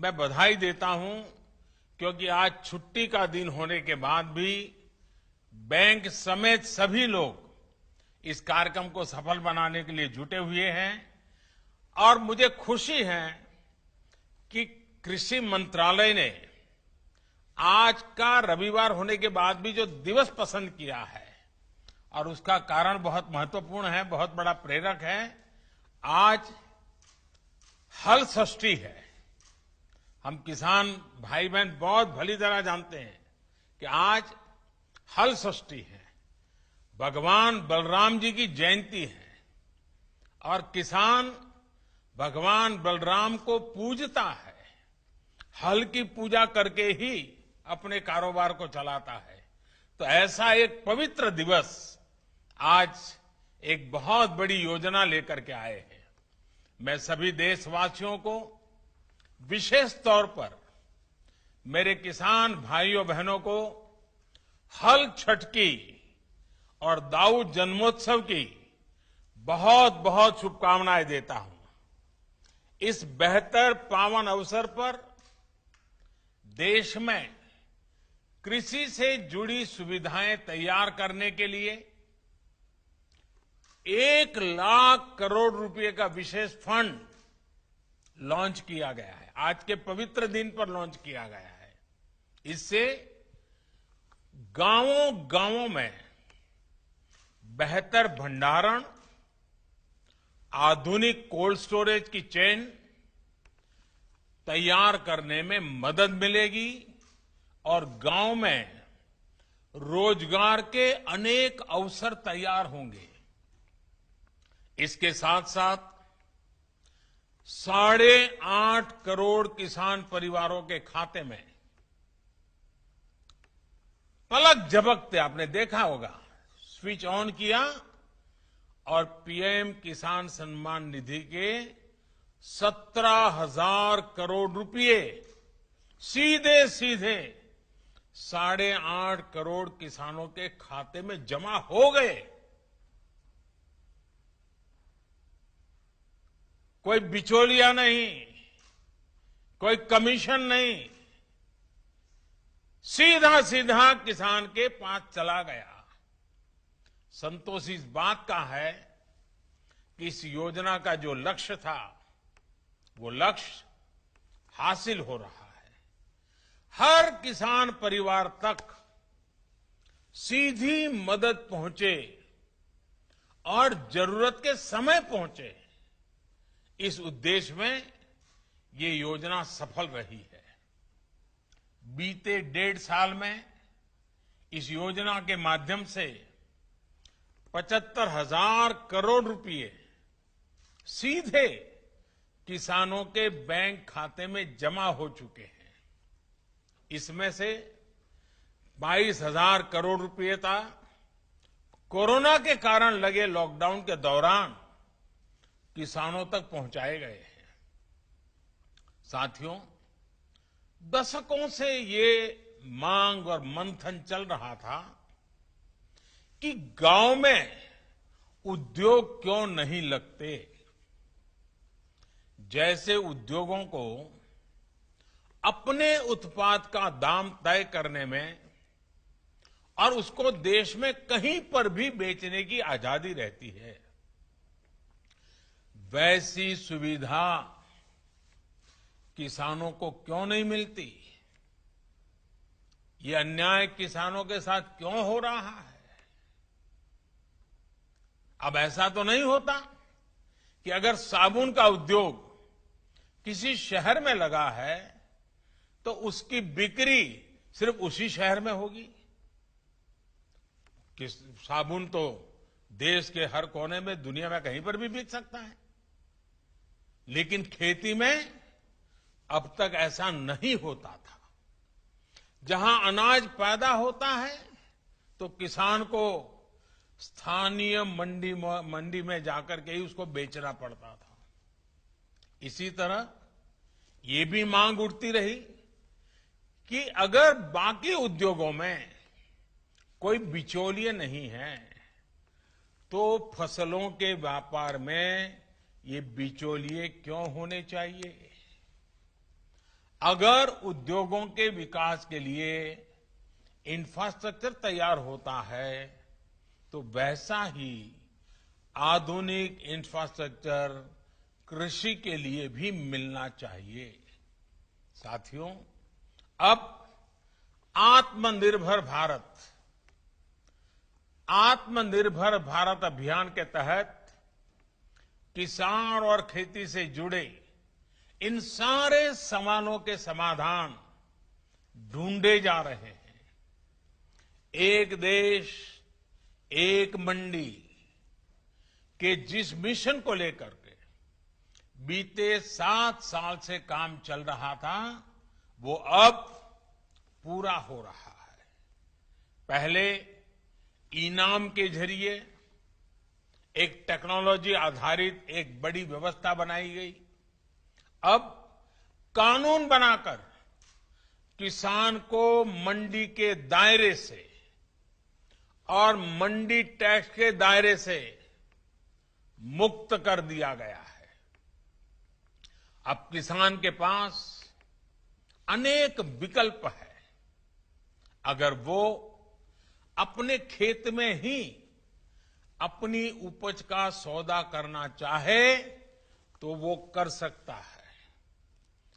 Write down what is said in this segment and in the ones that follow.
मैं बधाई देता हूं क्योंकि आज छुट्टी का दिन होने के बाद भी बैंक समेत सभी लोग इस कार्यक्रम को सफल बनाने के लिए जुटे हुए हैं और मुझे खुशी है कि कृषि मंत्रालय ने आज का रविवार होने के बाद भी जो दिवस पसंद किया है और उसका कारण बहुत महत्वपूर्ण है, बहुत बड़ा प्रेरक है। आज हल षष्ठी है। हम किसान भाई बहन बहुत भली तरह जानते हैं कि आज हल षष्ठी है, भगवान बलराम जी की जयंती है और किसान भगवान बलराम को पूजता है। हल की पूजा करके ही अपने कारोबार को चलाता है। तो ऐसा एक पवित्र दिवस आज एक बहुत बड़ी योजना लेकर के आए हैं। मैं सभी देशवासियों को विशेष तौर पर मेरे किसान भाइयों बहनों को हल छठ की और दाऊ जन्मोत्सव की बहुत बहुत शुभकामनाएं देता हूं। इस बेहतर पावन अवसर पर देश में कृषि से जुड़ी सुविधाएं तैयार करने के लिए 1,00,000 करोड़ रुपए का विशेष फंड लॉन्च किया गया है। आज के पवित्र दिन पर लॉन्च किया गया है। इससे गांवों गांवों में बेहतर भंडारण, आधुनिक कोल्ड स्टोरेज की चेन तैयार करने में मदद मिलेगी और गांव में रोजगार के अनेक अवसर तैयार होंगे। इसके साथ साथ 8.5 करोड़ किसान परिवारों के खाते में पलक झपकते आपने देखा होगा, स्विच ऑन किया और पीएम किसान सम्मान निधि के 17,000 करोड़ रुपए सीधे सीधे 8.5 करोड़ किसानों के खाते में जमा हो गए। कोई बिचौलिया नहीं, कोई कमीशन नहीं, सीधा सीधा किसान के पास चला गया। संतोष इस बात का है कि इस योजना का जो लक्ष्य था वो लक्ष्य हासिल हो रहा है। हर किसान परिवार तक सीधी मदद पहुंचे और जरूरत के समय पहुंचे, इस उद्देश्य में ये योजना सफल रही है। बीते 1.5 साल में इस योजना के माध्यम से 75,000 करोड़ रुपए सीधे किसानों के बैंक खाते में जमा हो चुके हैं। इसमें से 22,000 करोड़ रुपए था कोरोना के कारण लगे लॉकडाउन के दौरान किसानों तक पहुंचाए गए हैं। साथियों, दशकों से ये मांग और मंथन चल रहा था कि गांव में उद्योग क्यों नहीं लगते। जैसे उद्योगों को अपने उत्पाद का दाम तय करने में और उसको देश में कहीं पर भी बेचने की आजादी रहती है, वैसी सुविधा किसानों को क्यों नहीं मिलती। ये अन्याय किसानों के साथ क्यों हो रहा है। अब ऐसा तो नहीं होता कि अगर साबुन का उद्योग किसी शहर में लगा है तो उसकी बिक्री सिर्फ उसी शहर में होगी। कि साबुन तो देश के हर कोने में, दुनिया में कहीं पर भी बिक सकता है, लेकिन खेती में अब तक ऐसा नहीं होता था। जहां अनाज पैदा होता है तो किसान को स्थानीय मंडी में जाकर के ही उसको बेचना पड़ता था। इसी तरह ये भी मांग उठती रही कि अगर बाकी उद्योगों में कोई बिचौलिए नहीं है तो फसलों के व्यापार में ये बिचौलिए क्यों होने चाहिए। अगर उद्योगों के विकास के लिए इंफ्रास्ट्रक्चर तैयार होता है तो वैसा ही आधुनिक इंफ्रास्ट्रक्चर कृषि के लिए भी मिलना चाहिए। साथियों, अब आत्मनिर्भर भारत अभियान के तहत किसान और खेती से जुड़े इन सारे सवालों के समाधान ढूंढे जा रहे हैं। एक देश एक मंडी के जिस मिशन को लेकर के बीते 7 साल से काम चल रहा था, वो अब पूरा हो रहा है। पहले इनाम के जरिए एक टेक्नोलॉजी आधारित एक बड़ी व्यवस्था बनाई गई। अब कानून बनाकर किसान को मंडी के दायरे से और मंडी टैक्स के दायरे से मुक्त कर दिया गया है। अब किसान के पास अनेक विकल्प है। अगर वो अपने खेत में ही अपनी उपज का सौदा करना चाहे तो वो कर सकता है,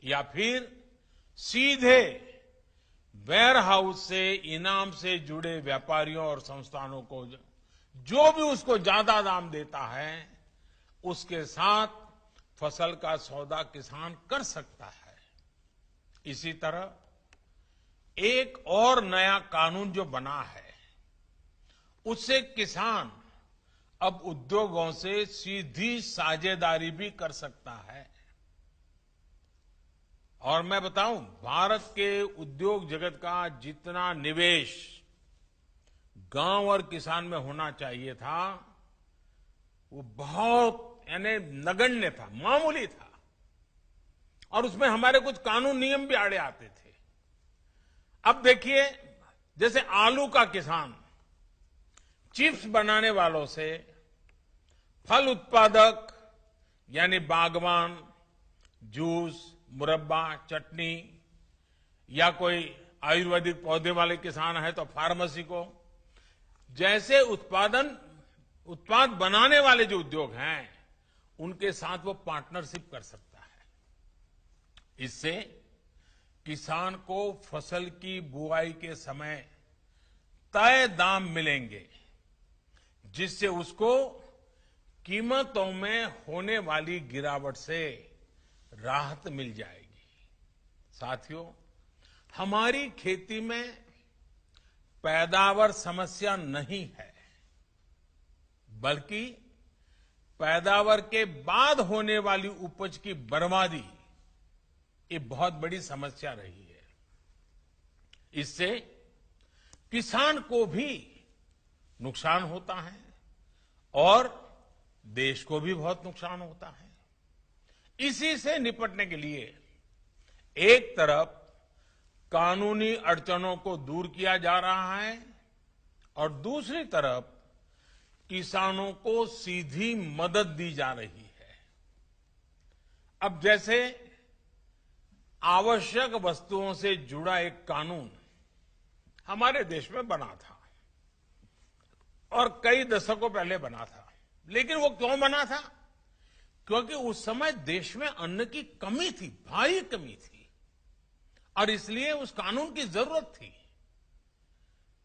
या फिर सीधे वेयर हाउस से इनाम से जुड़े व्यापारियों और संस्थानों को जो भी उसको ज्यादा दाम देता है उसके साथ फसल का सौदा किसान कर सकता है। इसी तरह एक और नया कानून जो बना है उससे किसान अब उद्योगों से सीधी साझेदारी भी कर सकता है। और मैं बताऊं, भारत के उद्योग जगत का जितना निवेश गांव और किसान में होना चाहिए था वो बहुत यानी नगण्य था, मामूली था, और उसमें हमारे कुछ कानून नियम भी आड़े आते थे। अब देखिए, जैसे आलू का किसान चिप्स बनाने वालों से फल उत्पादक यानी बागवान, जूस, मुरब्बा, चटनी, या कोई आयुर्वेदिक पौधे वाले किसान है तो फार्मेसी को, जैसे उत्पाद बनाने वाले जो उद्योग हैं उनके साथ वो पार्टनरशिप कर सकता है। इससे किसान को फसल की बुआई के समय तय दाम मिलेंगे, जिससे उसको कीमतों में होने वाली गिरावट से राहत मिल जाएगी। साथियों, हमारी खेती में पैदावार समस्या नहीं है, बल्कि पैदावार के बाद होने वाली उपज की बर्बादी ये बहुत बड़ी समस्या रही है। इससे किसान को भी नुकसान होता है और देश को भी बहुत नुकसान होता है। इसी से निपटने के लिए एक तरफ कानूनी अड़चनों को दूर किया जा रहा है और दूसरी तरफ किसानों को सीधी मदद दी जा रही है। अब जैसे आवश्यक वस्तुओं से जुड़ा एक कानून हमारे देश में बना था और कई दशकों पहले बना था, लेकिन वो क्यों बना था? क्योंकि उस समय देश में अन्न की कमी थी, भारी कमी थी, और इसलिए उस कानून की जरूरत थी।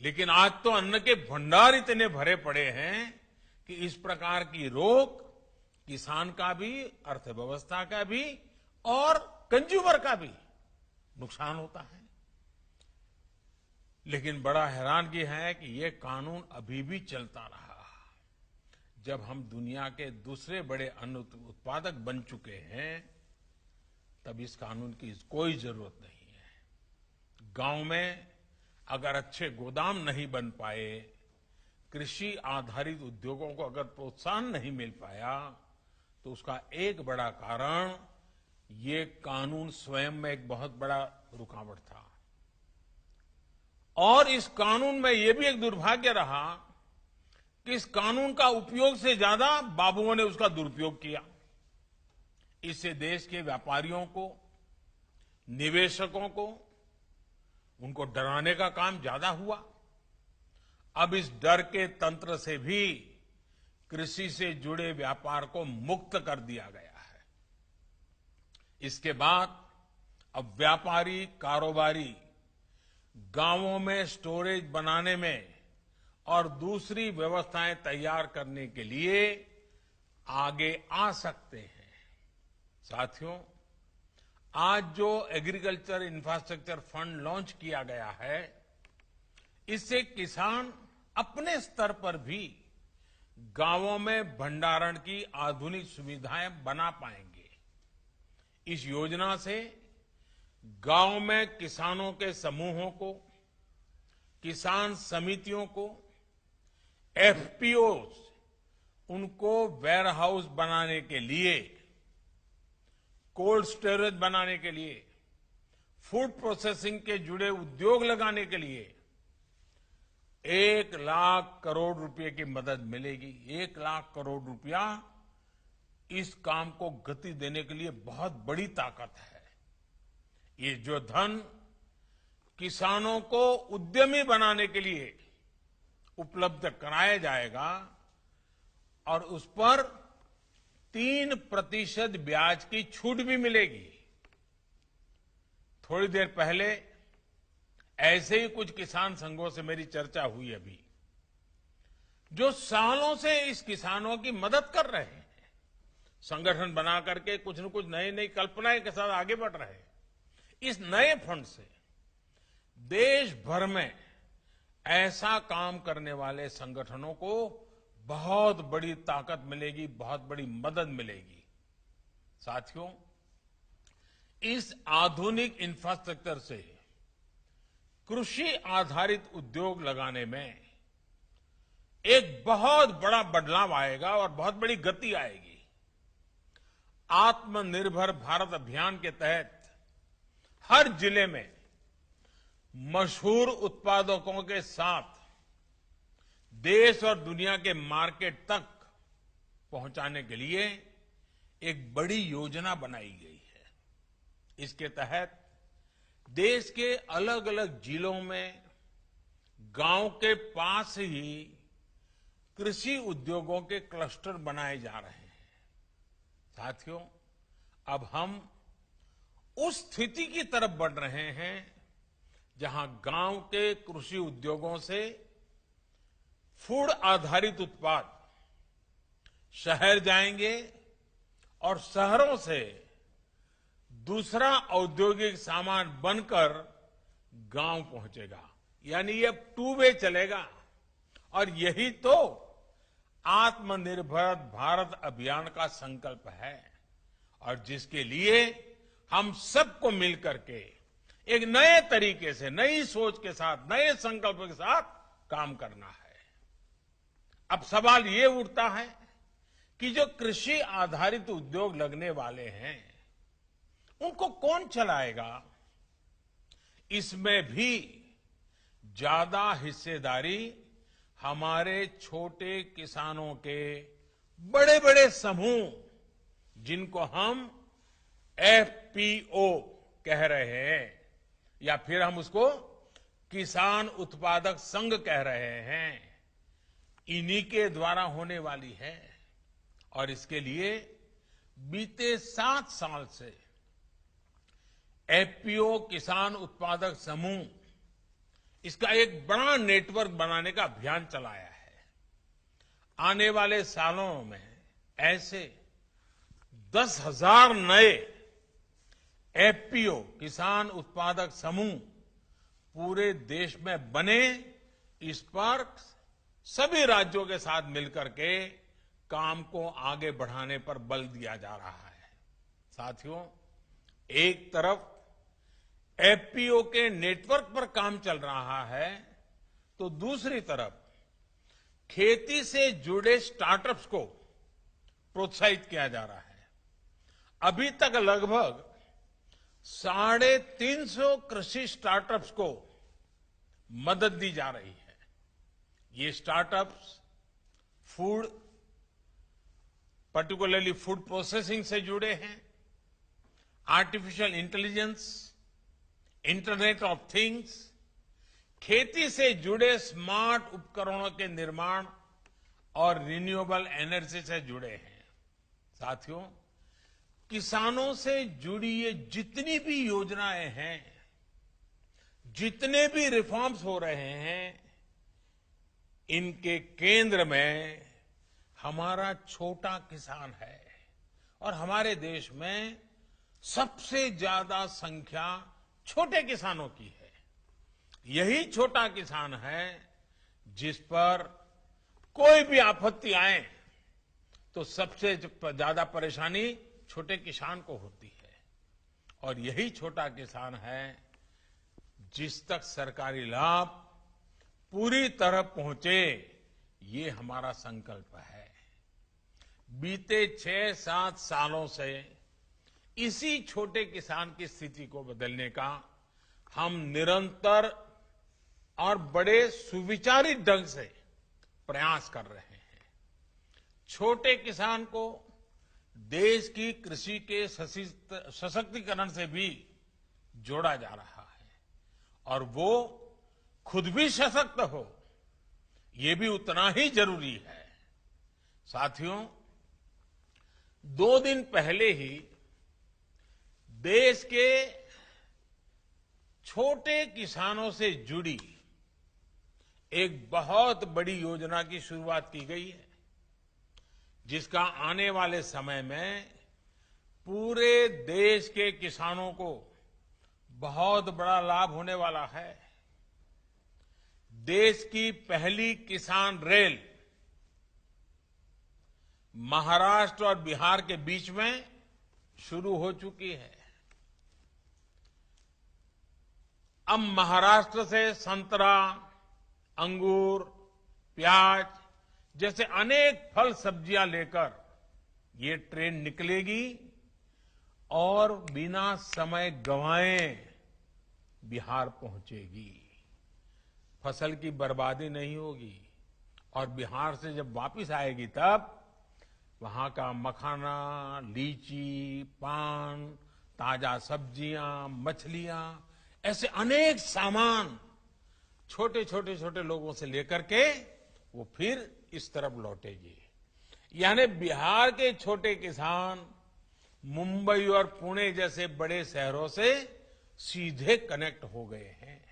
लेकिन आज तो अन्न के भंडार इतने भरे पड़े हैं कि इस प्रकार की रोक किसान का भी, अर्थव्यवस्था का भी और कंज्यूमर का भी नुकसान होता है। लेकिन बड़ा हैरानगी है कि ये कानून अभी भी चलता रहा। जब हम दुनिया के दूसरे बड़े अन्न उत्पादक बन चुके हैं, तब इस कानून की कोई जरूरत नहीं है। गांव में अगर अच्छे गोदाम नहीं बन पाए, कृषि आधारित उद्योगों को अगर प्रोत्साहन नहीं मिल पाया, तो उसका एक बड़ा कारण ये कानून स्वयं में एक बहुत बड़ा रुकावट था। और इस कानून में ये भी एक दुर्भाग्य रहा कि इस कानून का उपयोग से ज्यादा बाबुओं ने उसका दुरुपयोग किया। इससे देश के व्यापारियों को निवेशकों को उनको डराने का काम ज्यादा हुआ। अब इस डर के तंत्र से भी कृषि से जुड़े व्यापार को मुक्त कर दिया गया है। इसके बाद अब व्यापारी कारोबारी गांवों में स्टोरेज बनाने में और दूसरी व्यवस्थाएं तैयार करने के लिए आगे आ सकते हैं। साथियों, आज जो एग्रीकल्चर इंफ्रास्ट्रक्चर फंड लॉन्च किया गया है, इससे किसान अपने स्तर पर भी गांवों में भंडारण की आधुनिक सुविधाएं बना पाएंगे। इस योजना से गांव में किसानों के समूहों को, किसान समितियों को, एफपीओ उनको वेयर हाउस बनाने के लिए, कोल्ड स्टोरेज बनाने के लिए, फूड प्रोसेसिंग के जुड़े उद्योग लगाने के लिए 1 लाख करोड़ रुपए की मदद मिलेगी। 1 लाख करोड़ रुपया इस काम को गति देने के लिए बहुत बड़ी ताकत है। ये जो धन किसानों को उद्यमी बनाने के लिए उपलब्ध कराया जाएगा और उस पर 3% ब्याज की छूट भी मिलेगी। थोड़ी देर पहले ऐसे ही कुछ किसान संघों से मेरी चर्चा हुई अभी, जो सालों से इस किसानों की मदद कर रहे हैं, संगठन बना करके कुछ न कुछ नई नई कल्पनाएं के साथ आगे बढ़ रहे हैं। इस नए फंड से देश भर में ऐसा काम करने वाले संगठनों को बहुत बड़ी ताकत मिलेगी, बहुत बड़ी मदद मिलेगी। साथियों, इस आधुनिक इंफ्रास्ट्रक्चर से कृषि आधारित उद्योग लगाने में एक बहुत बड़ा बदलाव आएगा और बहुत बड़ी गति आएगी। आत्मनिर्भर भारत अभियान के तहत हर जिले में मशहूर उत्पादकों के साथ देश और दुनिया के मार्केट तक पहुंचाने के लिए एक बड़ी योजना बनाई गई है। इसके तहत देश के अलग अलग जिलों में गांव के पास ही कृषि उद्योगों के क्लस्टर बनाए जा रहे हैं। साथियों, अब हम उस स्थिति की तरफ बढ़ रहे हैं जहां गांव के कृषि उद्योगों से फूड आधारित उत्पाद शहर जाएंगे और शहरों से दूसरा औद्योगिक सामान बनकर गांव पहुंचेगा। यानी ये अब 2 वे चलेगा और यही तो आत्मनिर्भर भारत अभियान का संकल्प है और जिसके लिए हम सबको मिलकर के एक नए तरीके से, नई सोच के साथ, नए संकल्प के साथ काम करना है। अब सवाल ये उठता है कि जो कृषि आधारित उद्योग लगने वाले हैं, उनको कौन चलाएगा? इसमें भी ज्यादा हिस्सेदारी हमारे छोटे किसानों के बड़े बड़े समूह, जिनको हम एफपीओ कह रहे हैं या फिर हम उसको किसान उत्पादक संघ कह रहे हैं, इन्हीं के द्वारा होने वाली है। और इसके लिए बीते 7 साल से एफपीओ किसान उत्पादक समूह, इसका एक बड़ा नेटवर्क बनाने का अभियान चलाया है। आने वाले सालों में ऐसे 10,000 नए एफपीओ किसान उत्पादक समूह पूरे देश में बने, इस पर सभी राज्यों के साथ मिलकर के काम को आगे बढ़ाने पर बल दिया जा रहा है। साथियों, एक तरफ एफपीओ के नेटवर्क पर काम चल रहा है, तो दूसरी तरफ खेती से जुड़े स्टार्टअप्स को प्रोत्साहित किया जा रहा है। अभी तक लगभग 350 कृषि स्टार्टअप्स को मदद दी जा रही है। ये startups food, particularly food processing से जुड़े हैं, artificial intelligence, internet of things, खेती से जुड़े स्मार्ट उपकरणों के निर्माण और रिन्यूएबल एनर्जी से जुड़े हैं। साथियों, किसानों से जुड़ी ये जितनी भी योजनाएं हैं, जितने भी रिफॉर्म्स हो रहे हैं, इनके केंद्र में हमारा छोटा किसान है और हमारे देश में सबसे ज्यादा संख्या छोटे किसानों की है। यही छोटा किसान है जिस पर कोई भी आपत्ति आए तो सबसे ज्यादा परेशानी छोटे किसान को होती है और यही छोटा किसान है जिस तक सरकारी लाभ पूरी तरह पहुंचे, ये हमारा संकल्प है। बीते 6-7 सालों से इसी छोटे किसान की स्थिति को बदलने का हम निरंतर और बड़े सुविचारित ढंग से प्रयास कर रहे हैं। छोटे किसान को देश की कृषि के सशक्तिकरण से भी जोड़ा जा रहा है और वो खुद भी सशक्त हो, ये भी उतना ही जरूरी है। साथियों, 2 दिन पहले ही देश के छोटे किसानों से जुड़ी एक बहुत बड़ी योजना की शुरुआत की गई है, जिसका आने वाले समय में पूरे देश के किसानों को बहुत बड़ा लाभ होने वाला है। देश की पहली किसान रेल महाराष्ट्र और बिहार के बीच में शुरू हो चुकी है। अब महाराष्ट्र से संतरा, अंगूर, प्याज जैसे अनेक फल सब्जियां लेकर ये ट्रेन निकलेगी और बिना समय गंवाए बिहार पहुंचेगी। फसल की बर्बादी नहीं होगी और बिहार से जब वापस आएगी तब वहां का मखाना, लीची, पान, ताजा सब्जियां, मछलियां, ऐसे अनेक सामान छोटे छोटे लोगों से लेकर के वो फिर इस तरफ लौटेगी। यानी बिहार के छोटे किसान मुंबई और पुणे जैसे बड़े शहरों से सीधे कनेक्ट हो गए हैं।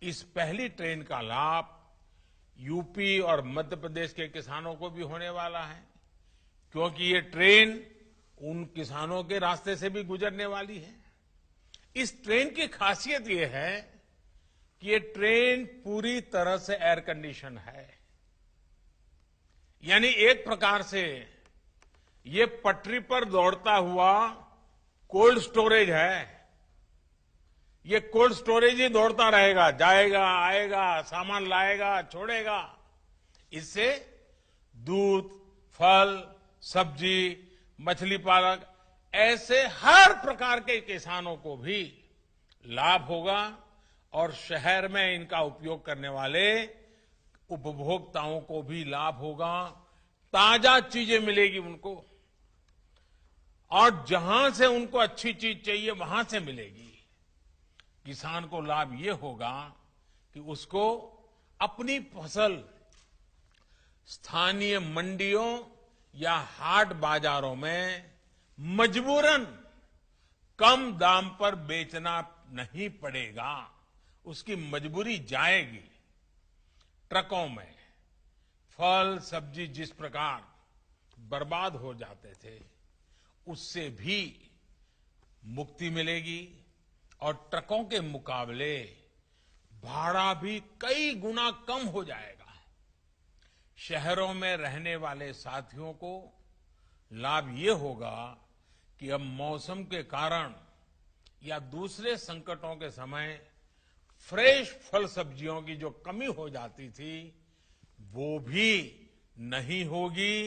इस पहली ट्रेन का लाभ यूपी और मध्य प्रदेश के किसानों को भी होने वाला है, क्योंकि ये ट्रेन उन किसानों के रास्ते से भी गुजरने वाली है। इस ट्रेन की खासियत ये है कि ये ट्रेन पूरी तरह से एयर कंडीशन है, यानी एक प्रकार से ये पटरी पर दौड़ता हुआ कोल्ड स्टोरेज है। ये कोल्ड स्टोरेज ही दौड़ता रहेगा, जाएगा, आएगा, सामान लाएगा, छोड़ेगा। इससे दूध, फल, सब्जी, मछली पालक ऐसे हर प्रकार के किसानों को भी लाभ होगा और शहर में इनका उपयोग करने वाले उपभोक्ताओं को भी लाभ होगा। ताजा चीजें मिलेगी उनको और जहां से उनको अच्छी चीज चाहिए वहां से मिलेगी। किसान को लाभ ये होगा कि उसको अपनी फसल स्थानीय मंडियों या हाट बाजारों में मजबूरन कम दाम पर बेचना नहीं पड़ेगा, उसकी मजबूरी जाएगी। ट्रकों में फल सब्जी जिस प्रकार बर्बाद हो जाते थे, उससे भी मुक्ति मिलेगी और ट्रकों के मुकाबले भाड़ा भी कई गुना कम हो जाएगा। शहरों में रहने वाले साथियों को लाभ ये होगा कि अब मौसम के कारण या दूसरे संकटों के समय फ्रेश फल सब्जियों की जो कमी हो जाती थी वो भी नहीं होगी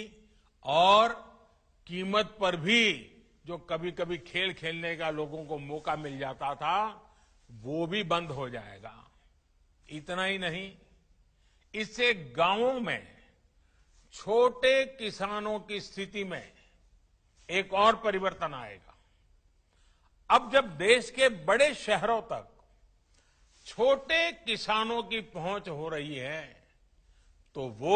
और कीमत पर भी जो कभी कभी खेल खेलने का लोगों को मौका मिल जाता था वो भी बंद हो जाएगा। इतना ही नहीं, इससे गांवों में छोटे किसानों की स्थिति में एक और परिवर्तन आएगा। अब जब देश के बड़े शहरों तक छोटे किसानों की पहुंच हो रही है तो वो